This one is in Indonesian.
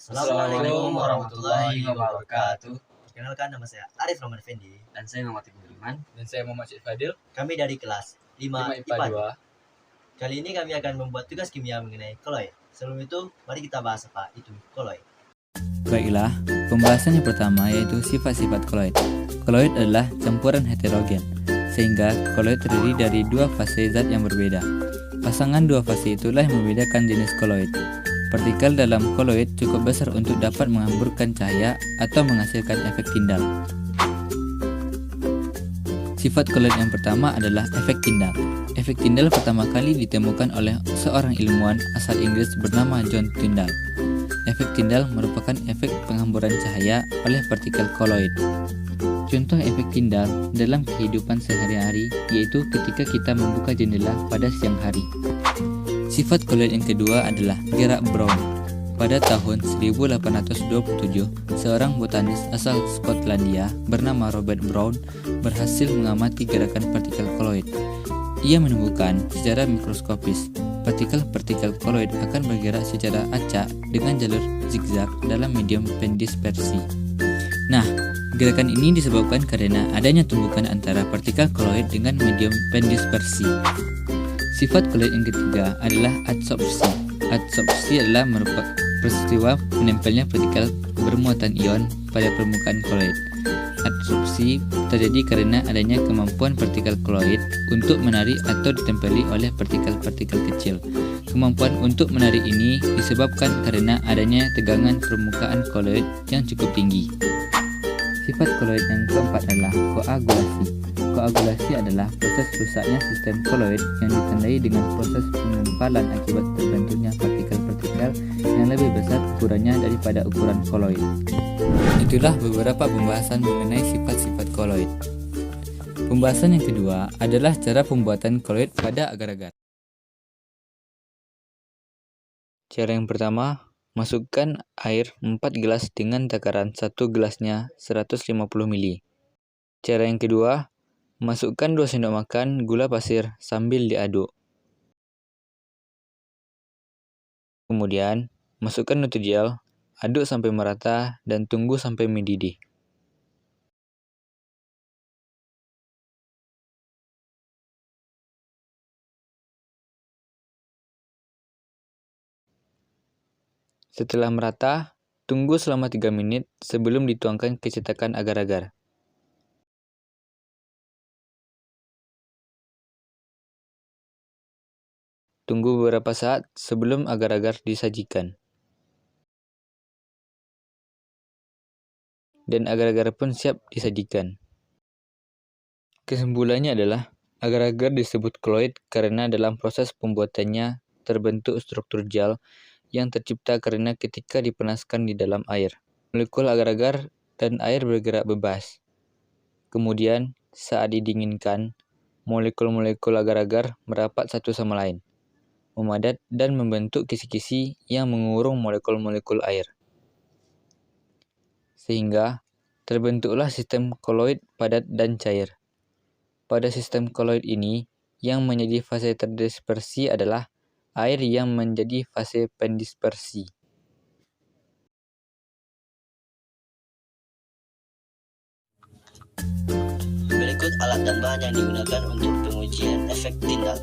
Assalamualaikum warahmatullahi wabarakatuh. Perkenalkan, nama saya Arif Rahman Effendi. Dan saya Muhammad Iman. Dan saya Muhammad Syed Fadil. Kami dari kelas 5 IPA 2. Kali ini kami akan membuat tugas kimia mengenai koloid. Sebelum itu, mari kita bahas apa itu koloid. Baiklah, pembahasan yang pertama yaitu sifat-sifat koloid. Koloid adalah campuran heterogen, sehingga koloid terdiri dari dua fase zat yang berbeda. Pasangan dua fase itulah yang membedakan jenis koloid. Partikel dalam koloid cukup besar untuk dapat menghamburkan cahaya atau menghasilkan efek Tyndall. Sifat koloid yang pertama adalah efek Tyndall. Efek Tyndall pertama kali ditemukan oleh seorang ilmuwan asal Inggris bernama John Tyndall. Efek Tyndall merupakan efek penghamburan cahaya oleh partikel koloid. Contoh efek Tyndall dalam kehidupan sehari-hari yaitu ketika kita membuka jendela pada siang hari. Sifat koloid yang kedua adalah gerak Brown. Pada tahun 1827, seorang botanis asal Skotlandia bernama Robert Brown berhasil mengamati gerakan partikel koloid. Ia menemukan secara mikroskopis partikel-partikel koloid akan bergerak secara acak dengan jalur zigzag dalam medium pendispersi. Nah, gerakan ini disebabkan karena adanya tumbukan antara partikel koloid dengan medium pendispersi. Sifat koloid yang ketiga adalah adsorpsi. Adsorpsi adalah merupakan peristiwa menempelnya partikel bermuatan ion pada permukaan koloid. Adsorpsi terjadi karena adanya kemampuan partikel koloid untuk menarik atau ditempeli oleh partikel-partikel kecil. Kemampuan untuk menarik ini disebabkan karena adanya tegangan permukaan koloid yang cukup tinggi. Sifat koloid yang keempat adalah koagulasi. Koagulasi adalah proses rusaknya sistem koloid yang ditandai dengan proses pengempalan akibat terbentuknya partikel-partikel yang lebih besar ukurannya daripada ukuran koloid. Itulah beberapa pembahasan mengenai sifat-sifat koloid. Pembahasan yang kedua adalah cara pembuatan koloid pada agar-agar. Cara yang pertama, masukkan air 4 gelas dengan takaran 1 gelasnya 150 ml. Cara yang kedua, masukkan 2 sendok makan gula pasir sambil diaduk. Kemudian, masukkan Nutrijel, aduk sampai merata dan tunggu sampai mendidih. Setelah merata, tunggu selama 3 menit sebelum dituangkan ke cetakan agar-agar. Tunggu beberapa saat sebelum agar-agar disajikan. Dan agar-agar pun siap disajikan. Kesimpulannya adalah, agar-agar disebut koloid karena dalam proses pembuatannya terbentuk struktur gel yang tercipta karena ketika dipanaskan di dalam air. Molekul agar-agar dan air bergerak bebas. Kemudian, saat didinginkan, molekul-molekul agar-agar merapat satu sama lain, memadat dan membentuk kisi-kisi yang mengurung molekul-molekul air. Sehingga terbentuklah sistem koloid padat dan cair. Pada sistem koloid ini, yang menjadi fase terdispersi adalah air yang menjadi fase pendispersi. Berikut alat dan bahan yang digunakan untuk pengujian efek Tyndall.